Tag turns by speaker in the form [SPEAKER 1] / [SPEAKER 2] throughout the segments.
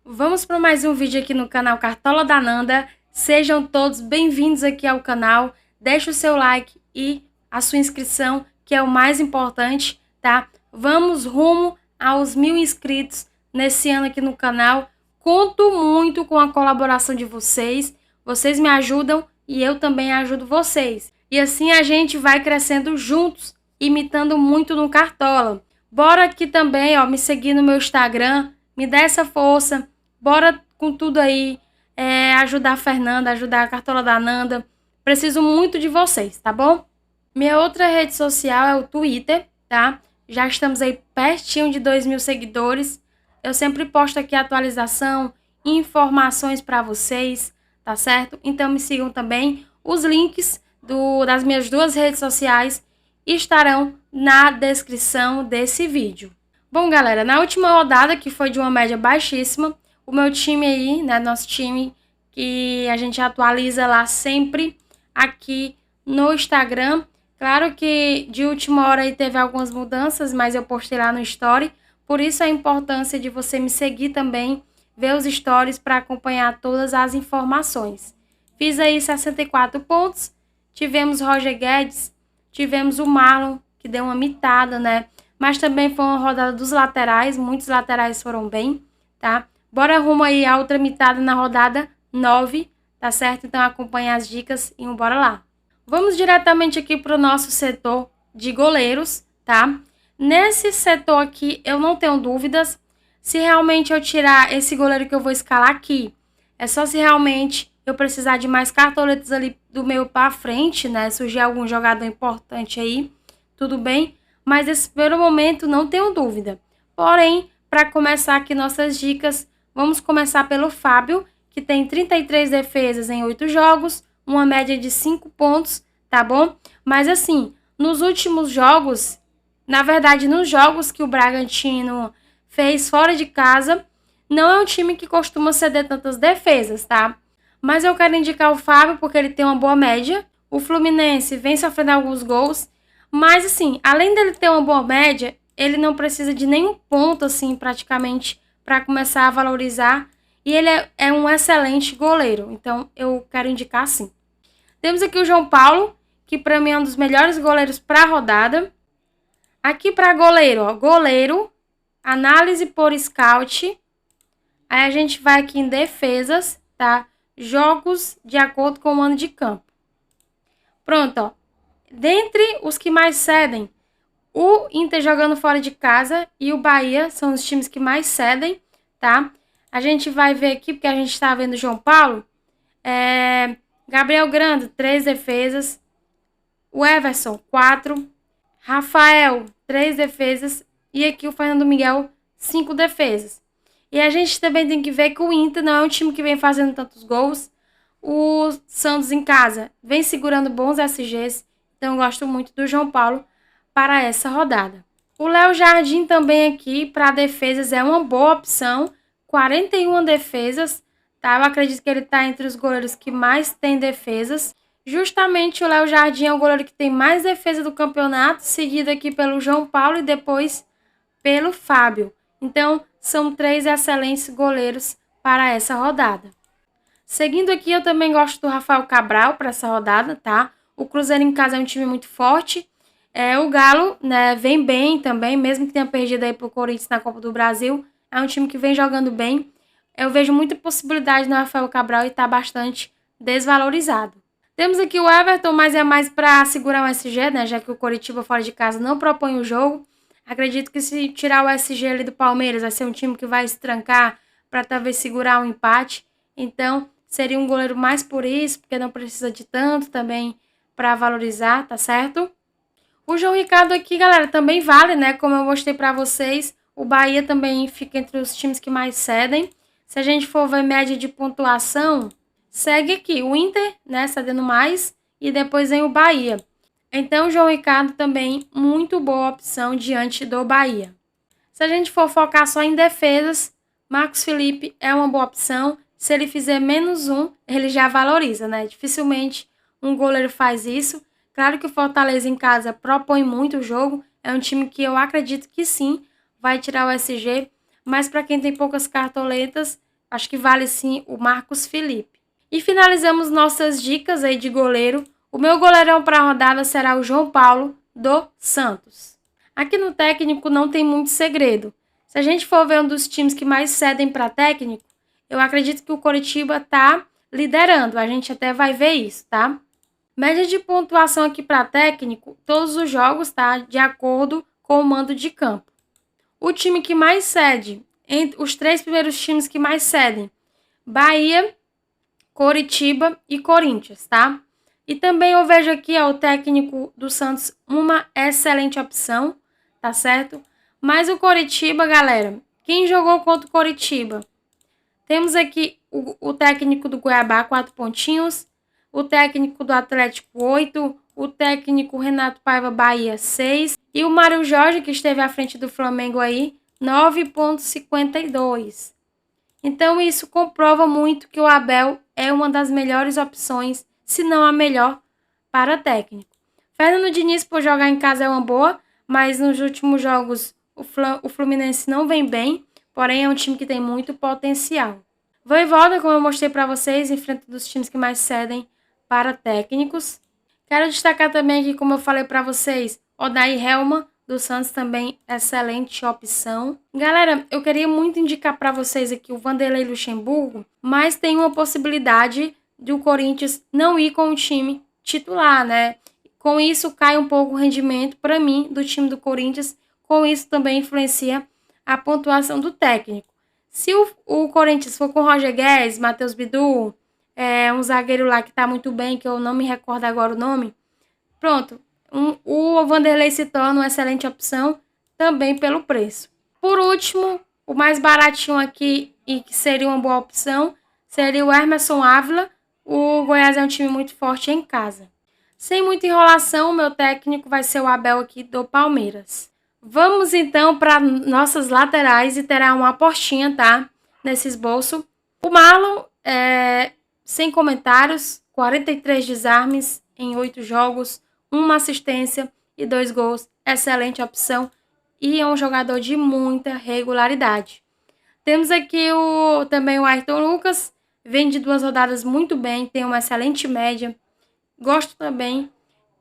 [SPEAKER 1] Vamos para mais um vídeo aqui no canal Cartola da Nanda. Sejam todos bem-vindos aqui ao canal. Deixe o seu like e a sua inscrição, que é o mais importante, tá? Vamos rumo aos 1000 inscritos nesse ano aqui no canal. Conto muito com a colaboração de vocês. Vocês me ajudam e eu também ajudo vocês. E assim a gente vai crescendo juntos, imitando muito no Cartola. Bora aqui também, ó, me seguir no meu Instagram, me dá essa força. Bora com tudo aí, ajudar a Fernanda, ajudar a Cartola da Nanda. Preciso muito de vocês, tá bom? Minha outra rede social é o Twitter, tá? Já estamos aí pertinho de 2000 seguidores. Eu sempre posto aqui atualização, informações para vocês, tá certo? Então me sigam também. Os links das minhas duas redes sociais estarão na descrição desse vídeo. Bom, galera, na última rodada, que foi de uma média baixíssima, o meu time aí, né, nosso time, que a gente atualiza lá sempre aqui no Instagram. Claro que de última hora aí teve algumas mudanças, mas eu postei lá no Story. Por isso a importância de você me seguir também, ver os stories para acompanhar todas as informações. Fiz aí 64 pontos, tivemos Roger Guedes, tivemos o Marlon, que deu uma mitada, né? Mas também foi uma rodada dos laterais, muitos laterais foram bem, tá? Bora rumo aí a outra mitada na rodada 9, tá certo? Então acompanha as dicas e bora lá. Vamos diretamente aqui para o nosso setor de goleiros, tá? Nesse setor aqui eu não tenho dúvidas se realmente eu tirar esse goleiro que eu vou escalar aqui. É só se realmente eu precisar de mais cartoletas ali do meio para frente, né? Surgir algum jogador importante aí, tudo bem? Mas nesse primeiro momento não tenho dúvida. Porém, para começar aqui nossas dicas, vamos começar pelo Fábio, que tem 33 defesas em 8 jogos, uma média de 5 pontos, tá bom? Mas assim, nos últimos jogos, na verdade, nos jogos que o Bragantino fez fora de casa, não é um time que costuma ceder tantas defesas, tá? Mas eu quero indicar o Fábio porque ele tem uma boa média. O Fluminense vem sofrendo alguns gols, mas assim, além dele ter uma boa média, ele não precisa de nenhum ponto assim, praticamente, para começar a valorizar. E ele é um excelente goleiro, então eu quero indicar sim. Temos aqui o João Paulo, que para mim é um dos melhores goleiros para a rodada. Aqui para goleiro, ó, goleiro, análise por scout. Aí a gente vai aqui em defesas, tá? Jogos de acordo com o ano de campo. Pronto, ó. Dentre os que mais cedem, o Inter jogando fora de casa e o Bahia são os times que mais cedem, tá? A gente vai ver aqui, porque a gente tá vendo o João Paulo. Gabriel Grando, 3 defesas. O Everson, 4. Rafael, 3 defesas. E aqui o Fernando Miguel, 5 defesas. E a gente também tem que ver que o Inter não é um time que vem fazendo tantos gols. O Santos em casa vem segurando bons SGs. Então eu gosto muito do João Paulo para essa rodada. O Léo Jardim também aqui para defesas é uma boa opção. 41 defesas, tá? Eu acredito que ele está entre os goleiros que mais tem defesas. Justamente o Léo Jardim é o goleiro que tem mais defesa do campeonato, seguido aqui pelo João Paulo e depois pelo Fábio. Então, são 3 excelentes goleiros para essa rodada. Seguindo aqui, eu também gosto do Rafael Cabral para essa rodada, tá? O Cruzeiro em casa é um time muito forte. O Galo, né, vem bem também, mesmo que tenha perdido aí pro Corinthians na Copa do Brasil. É um time que vem jogando bem. Eu vejo muita possibilidade no Rafael Cabral e tá bastante desvalorizado. Temos aqui o Everton, mas é mais para segurar o SG, né? Já que o Coritiba fora de casa não propõe o jogo. Acredito que se tirar o SG ali do Palmeiras, vai ser um time que vai se trancar para talvez segurar um empate. Então, seria um goleiro mais por isso, porque não precisa de tanto também para valorizar, tá certo? O João Ricardo aqui, galera, também vale, né? Como eu mostrei para vocês, o Bahia também fica entre os times que mais cedem. Se a gente for ver média de pontuação, segue aqui o Inter, né, cedendo mais, e depois vem o Bahia. Então, o João Ricardo também muito boa opção diante do Bahia. Se a gente for focar só em defesas, Marcos Felipe é uma boa opção. Se ele fizer -1, ele já valoriza, né? Dificilmente um goleiro faz isso. Claro que o Fortaleza em casa propõe muito o jogo. É um time que eu acredito que sim vai tirar o SG. Mas para quem tem poucas cartoletas, acho que vale sim o Marcos Felipe. E finalizamos nossas dicas aí de goleiro. O meu goleirão para a rodada será o João Paulo do Santos. Aqui no técnico não tem muito segredo. Se a gente for ver um dos times que mais cedem para técnico, eu acredito que o Coritiba está liderando. A gente até vai ver isso, tá? Média de pontuação aqui para técnico, todos os jogos, tá? De acordo com o mando de campo. O time que mais cede, os 3 primeiros times que mais cedem, Bahia, Coritiba e Corinthians, tá? E também eu vejo aqui, ó, o técnico do Santos, uma excelente opção, tá certo? Mas o Coritiba, galera, quem jogou contra o Coritiba? Temos aqui o técnico do Cuiabá, 4 pontinhos, o técnico do Atlético, 8, o técnico Renato Paiva, Bahia, 6, e o Mário Jorge, que esteve à frente do Flamengo aí, 9,52. Então isso comprova muito que o Abel é uma das melhores opções, se não a melhor, para técnico. Fernando Diniz, por jogar em casa, é uma boa, mas nos últimos jogos o Fluminense não vem bem, porém é um time que tem muito potencial. Vojvoda, como eu mostrei para vocês, enfrenta dos times que mais cedem para técnicos. Quero destacar também aqui, como eu falei para vocês, Odair Helman, do Santos, também excelente opção. Galera, eu queria muito indicar para vocês aqui o Vanderlei Luxemburgo, mas tem uma possibilidade de o Corinthians não ir com o time titular, né? Com isso cai um pouco o rendimento para mim do time do Corinthians, com isso também influencia a pontuação do técnico. Se o Corinthians for com Roger Guedes, Matheus Bidu, um zagueiro lá que tá muito bem, que eu não me recordo agora o nome, pronto, o Vanderlei se torna uma excelente opção também pelo preço. Por último, o mais baratinho aqui e que seria uma boa opção seria o Emerson Ávila. O Goiás é um time muito forte em casa. Sem muita enrolação, o meu técnico vai ser o Abel aqui do Palmeiras. Vamos então para nossas laterais e terá uma apostinha, tá? Nesse esboço. O Marlon, sem comentários, 43 desarmes em 8 jogos, 1 assistência e 2 gols. Excelente opção e é um jogador de muita regularidade. Temos aqui também o Ayrton Lucas, vem de 2 rodadas muito bem, tem uma excelente média. Gosto também,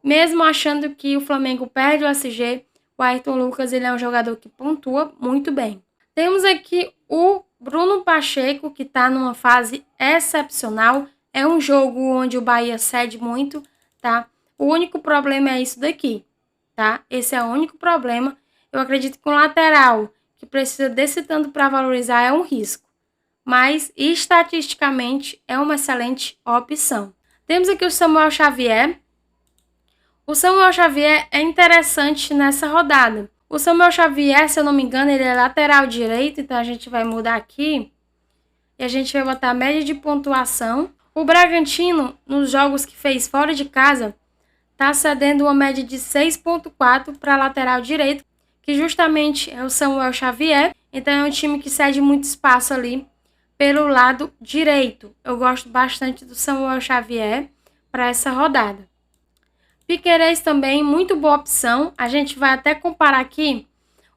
[SPEAKER 1] mesmo achando que o Flamengo perde o SG, o Ayrton Lucas ele é um jogador que pontua muito bem. Temos aqui o Bruno Pacheco, que está numa fase excepcional. É um jogo onde o Bahia cede muito, tá? O único problema é isso daqui, tá? Esse é o único problema. Eu acredito que um lateral que precisa desse tanto para valorizar é um risco. Mas, estatisticamente, é uma excelente opção. Temos aqui o Samuel Xavier. O Samuel Xavier é interessante nessa rodada. O Samuel Xavier, se eu não me engano, ele é lateral direito, então a gente vai mudar aqui. E a gente vai botar a média de pontuação. O Bragantino, nos jogos que fez fora de casa, está cedendo uma média de 6,4 para lateral direito, que justamente é o Samuel Xavier. Então é um time que cede muito espaço ali pelo lado direito. Eu gosto bastante do Samuel Xavier para essa rodada. Piquerez também, muito boa opção. A gente vai até comparar aqui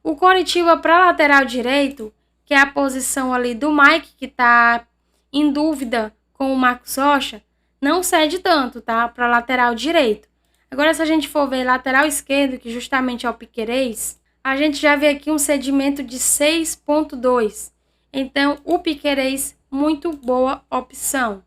[SPEAKER 1] o Coritiba para lateral direito, que é a posição ali do Mike, que está em dúvida com o Marcos Rocha, não cede tanto, tá? Para lateral direito. Agora, se a gente for ver lateral esquerdo, que justamente é o Piquerez, a gente já vê aqui um cedimento de 6,2. Então, o Piquerez, muito boa opção.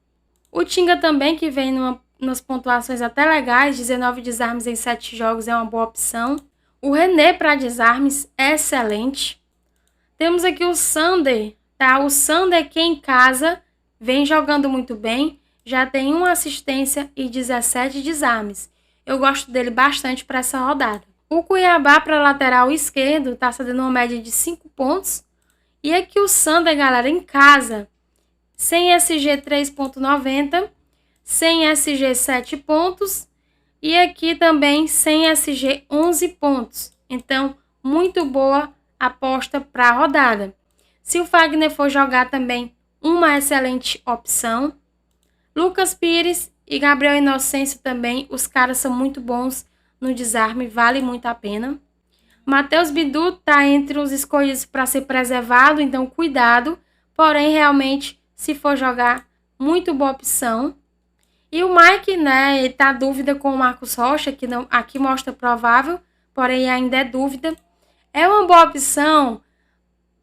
[SPEAKER 1] O Tinga também, que vem nas pontuações até legais, 19 desarmes em 7 jogos é uma boa opção. O René para desarmes é excelente. Temos aqui o Sander, tá? O Sander que em casa vem jogando muito bem, já tem 1 assistência e 17 desarmes. Eu gosto dele bastante para essa rodada. O Cuiabá para lateral esquerdo está cedendo uma média de 5 pontos. E aqui o Sander, galera, em casa, sem SG 3,90, sem SG 7 pontos e aqui também sem SG 11 pontos. Então, muito boa aposta para a rodada. Se o Fagner for jogar também, uma excelente opção. Lucas Pires e Gabriel Inocêncio também, os caras são muito bons no desarme, vale muito a pena. Matheus Bidu está entre os escolhidos para ser preservado, então cuidado. Porém, realmente, se for jogar, muito boa opção. E o Mike, né, ele tá dúvida com o Marcos Rocha, que não, aqui mostra provável, porém ainda é dúvida. É uma boa opção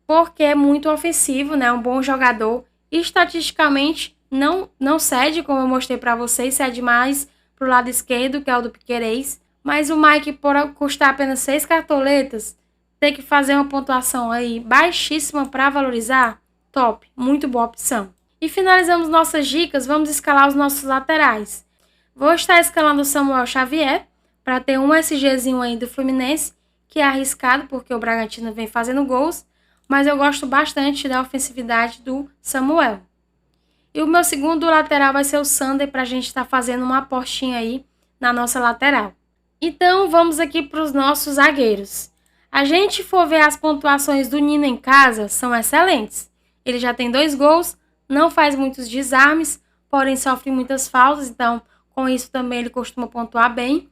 [SPEAKER 1] porque é muito ofensivo, né, um bom jogador. E estatisticamente não cede, como eu mostrei para vocês, cede mais pro lado esquerdo, que é o do Piquerez. Mas o Mike, por custar apenas 6 cartoletas, ter que fazer uma pontuação aí baixíssima para valorizar, top, muito boa opção. E finalizamos nossas dicas, vamos escalar os nossos laterais. Vou estar escalando o Samuel Xavier, para ter um SGzinho aí do Fluminense, que é arriscado, porque o Bragantino vem fazendo gols, mas eu gosto bastante da ofensividade do Samuel. E o meu segundo lateral vai ser o Sander, para a gente estar fazendo uma apostinha aí na nossa lateral. Então, vamos aqui para os nossos zagueiros. A gente for ver as pontuações do Nino em casa, são excelentes. Ele já tem 2 gols, não faz muitos desarmes, porém sofre muitas faltas, então com isso também ele costuma pontuar bem.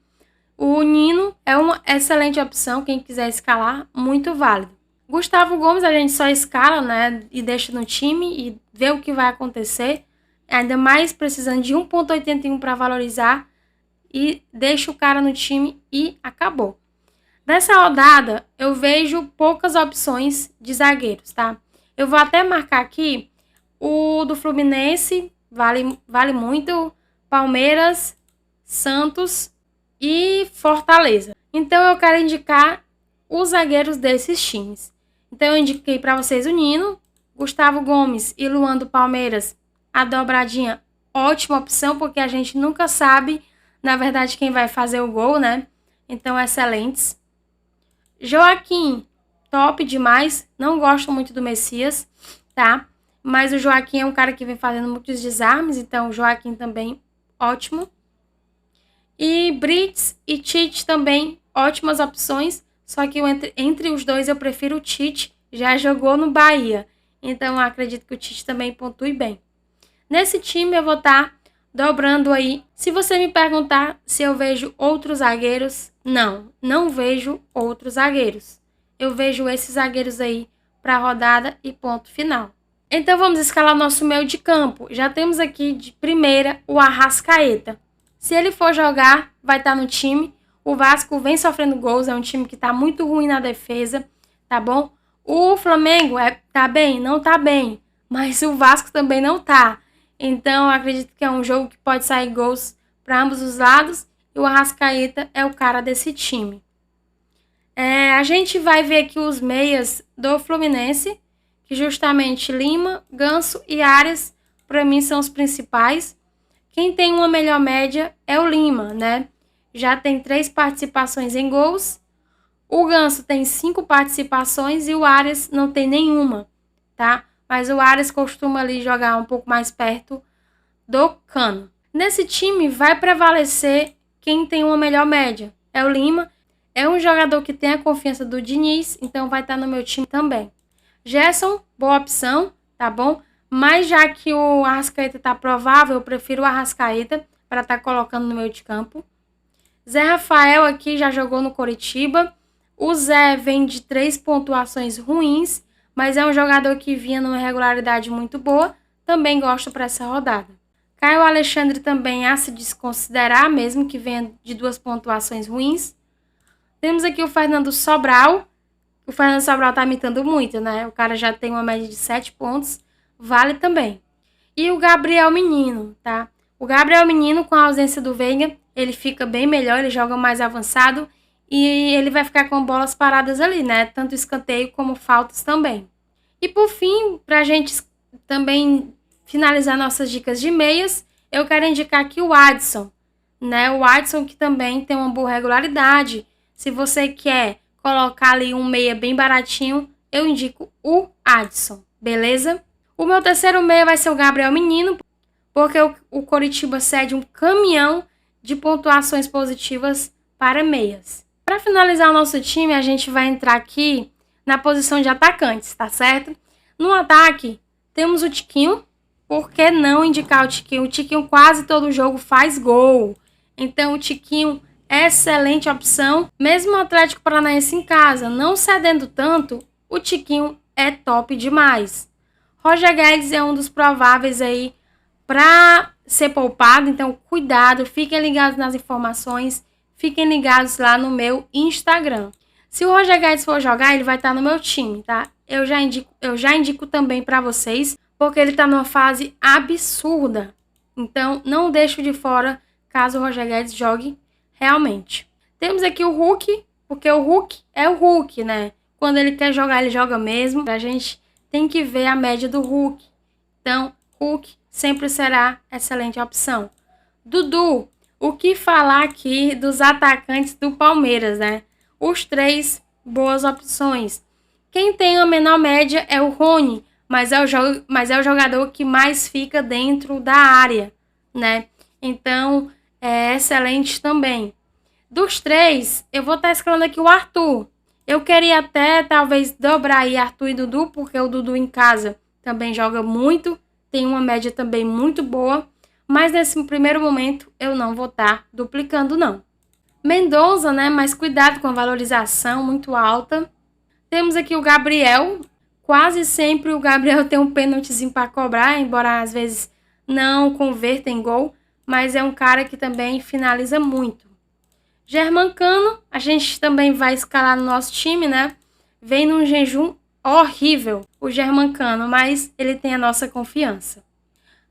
[SPEAKER 1] O Nino é uma excelente opção, quem quiser escalar, muito válido. Gustavo Gomes a gente só escala, né, e deixa no time e vê o que vai acontecer, ainda mais precisando de 1,81 para valorizar, e deixa o cara no time e acabou. Nessa rodada, eu vejo poucas opções de zagueiros, tá? Eu vou até marcar aqui o do Fluminense, vale muito, Palmeiras, Santos e Fortaleza. Então, eu quero indicar os zagueiros desses times. Então, eu indiquei para vocês o Nino, Gustavo Gomes e Luan do Palmeiras. A dobradinha, ótima opção, porque a gente nunca sabe, na verdade, quem vai fazer o gol, né? Então, excelentes. Joaquim, top demais. Não gosto muito do Messias, tá? Mas o Joaquim é um cara que vem fazendo muitos desarmes, então o Joaquim também, ótimo. E Brits e Tite também, ótimas opções, só que entre os dois eu prefiro o Tite, já jogou no Bahia, então eu acredito que o Tite também pontue bem. Nesse time eu vou estar dobrando aí. Se você me perguntar se eu vejo outros zagueiros, não vejo outros zagueiros. Eu vejo esses zagueiros aí para a rodada e ponto final. Então vamos escalar nosso meio de campo. Já temos aqui de primeira o Arrascaeta. Se ele for jogar, vai estar no time. O Vasco vem sofrendo gols, é um time que está muito ruim na defesa, tá bom? O Flamengo tá bem? Não tá bem, mas o Vasco também não tá. Então eu acredito que é um jogo que pode sair gols para ambos os lados e o Arrascaeta é o cara desse time. A gente vai ver aqui os meias do Fluminense, que justamente Lima, Ganso e Arias, para mim, são os principais. Quem tem uma melhor média é o Lima, né? Já tem 3 participações em gols. O Ganso tem 5 participações e o Arias não tem nenhuma, tá? Mas o Arias costuma ali jogar um pouco mais perto do Cano. Nesse time vai prevalecer quem tem uma melhor média. É o Lima. É um jogador que tem a confiança do Diniz, então vai estar no meu time também. Gerson, boa opção, tá bom? Mas já que o Arrascaeta tá provável, eu prefiro o Arrascaeta para estar colocando no meio de campo. Zé Rafael aqui já jogou no Coritiba. O Zé vem de 3 pontuações ruins, mas é um jogador que vinha numa regularidade muito boa. Também gosto para essa rodada. Caio Alexandre também a se desconsiderar, mesmo que venha de 2 pontuações ruins. Temos aqui o Fernando Sobral. O Fernando Sobral tá imitando muito, né? O cara já tem uma média de 7 pontos. Vale também. E o Gabriel Menino, tá? O Gabriel Menino, com a ausência do Veiga, ele fica bem melhor, ele joga mais avançado e ele vai ficar com bolas paradas ali, né? Tanto escanteio como faltas também. E por fim, pra gente também finalizar nossas dicas de meias, eu quero indicar aqui o Adson, né? O Adson que também tem uma boa regularidade. Se você quer colocar ali um meia bem baratinho, eu indico o Adson, beleza? O meu terceiro meia vai ser o Gabriel Menino, porque o Coritiba cede um caminhão de pontuações positivas para meias. Para finalizar o nosso time, a gente vai entrar aqui na posição de atacantes, tá certo? No ataque, temos o Tiquinho. Por que não indicar o Tiquinho? O Tiquinho quase todo jogo faz gol. Então, o Tiquinho é excelente opção. Mesmo o Atlético Paranaense em casa não cedendo tanto, o Tiquinho é top demais. Roger Guedes é um dos prováveis aí para ser poupado, então cuidado, fiquem ligados nas informações, fiquem ligados lá no meu Instagram. Se o Roger Guedes for jogar, ele vai estar no meu time, tá? Eu já indico também para vocês, porque ele está numa fase absurda. Então, não deixo de fora caso o Roger Guedes jogue realmente. Temos aqui o Hulk, porque o Hulk é o Hulk, né? Quando ele quer jogar, ele joga mesmo. A gente tem que ver a média do Hulk. Então, Hulk sempre será excelente opção. Dudu, o que falar aqui dos atacantes do Palmeiras, né? Os 3 boas opções. Quem tem a menor média é o Rony, mas é o jogador que mais fica dentro da área, né? Então, é excelente também. Dos 3, eu vou estar escalando aqui o Arthur. Eu queria até, talvez, dobrar aí Arthur e Dudu, porque o Dudu em casa também joga muito, tem uma média também muito boa, mas nesse primeiro momento eu não vou estar duplicando, não. Mendonça, né? Mas cuidado com a valorização muito alta. Temos aqui o Gabriel. Quase sempre o Gabriel tem um pênaltizinho para cobrar, embora às vezes não converta em gol, mas é um cara que também finaliza muito. Germancano, a gente também vai escalar no nosso time, né? Vem num jejum horrível o Germancano, mas ele tem a nossa confiança.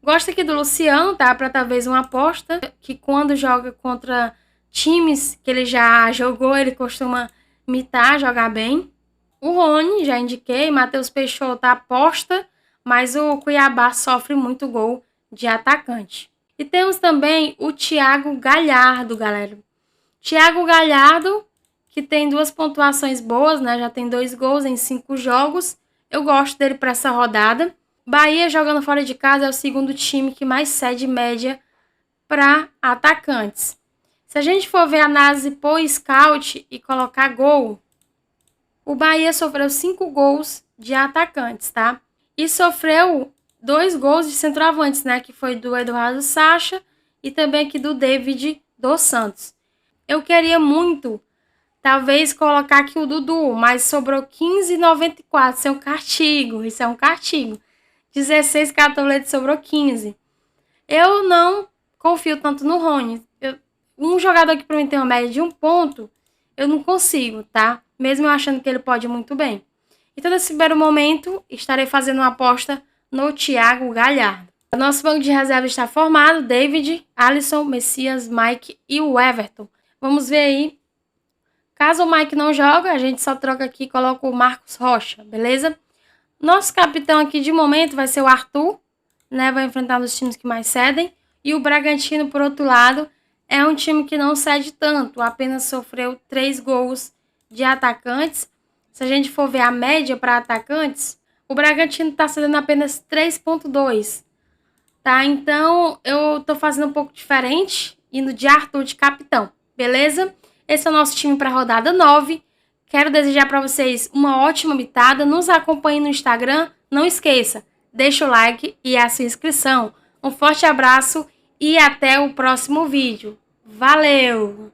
[SPEAKER 1] Gosto aqui do Luciano, tá? Para talvez uma aposta, que quando joga contra times que ele já jogou, ele costuma imitar, jogar bem. O Rony, já indiquei, Matheus Peixoto aposta, mas o Cuiabá sofre muito gol de atacante. E temos também o Thiago Galhardo, galera. Thiago Galhardo, que tem 2 pontuações boas, né? Já tem 2 gols em 5 jogos. Eu gosto dele para essa rodada. Bahia, jogando fora de casa, é o segundo time que mais cede média para atacantes. Se a gente for ver a análise por scout e colocar gol, o Bahia sofreu 5 gols de atacantes, tá? E sofreu 2 gols de centroavantes, né? Que foi do Eduardo Sacha e também aqui do David dos Santos. Eu queria muito, talvez, colocar aqui o Dudu, mas sobrou 15,94. Isso é um castigo, isso é um castigo. 16 cartoletes, sobrou 15. Eu não confio tanto no Rony. Um jogador que para mim tem uma média de 1 ponto, eu não consigo, tá? Mesmo eu achando que ele pode muito bem. Então, nesse primeiro momento, estarei fazendo uma aposta no Thiago Galhardo. O nosso banco de reserva está formado: David, Alisson, Messias, Mike e o Everton. Vamos ver aí. Caso o Mike não joga, a gente só troca aqui e coloca o Marcos Rocha, beleza? Nosso capitão aqui de momento vai ser o Arthur, né? Vai enfrentar os times que mais cedem. E o Bragantino, por outro lado, é um time que não cede tanto, apenas sofreu 3 gols de atacantes. Se a gente for ver a média para atacantes, o Bragantino está cedendo apenas 3,2. Tá? Então, eu tô fazendo um pouco diferente, indo de Arthur de capitão, beleza? Esse é o nosso time para a rodada 9. Quero desejar para vocês uma ótima mitada. Nos acompanhe no Instagram. Não esqueça, deixa o like e a sua inscrição. Um forte abraço e até o próximo vídeo. Valeu!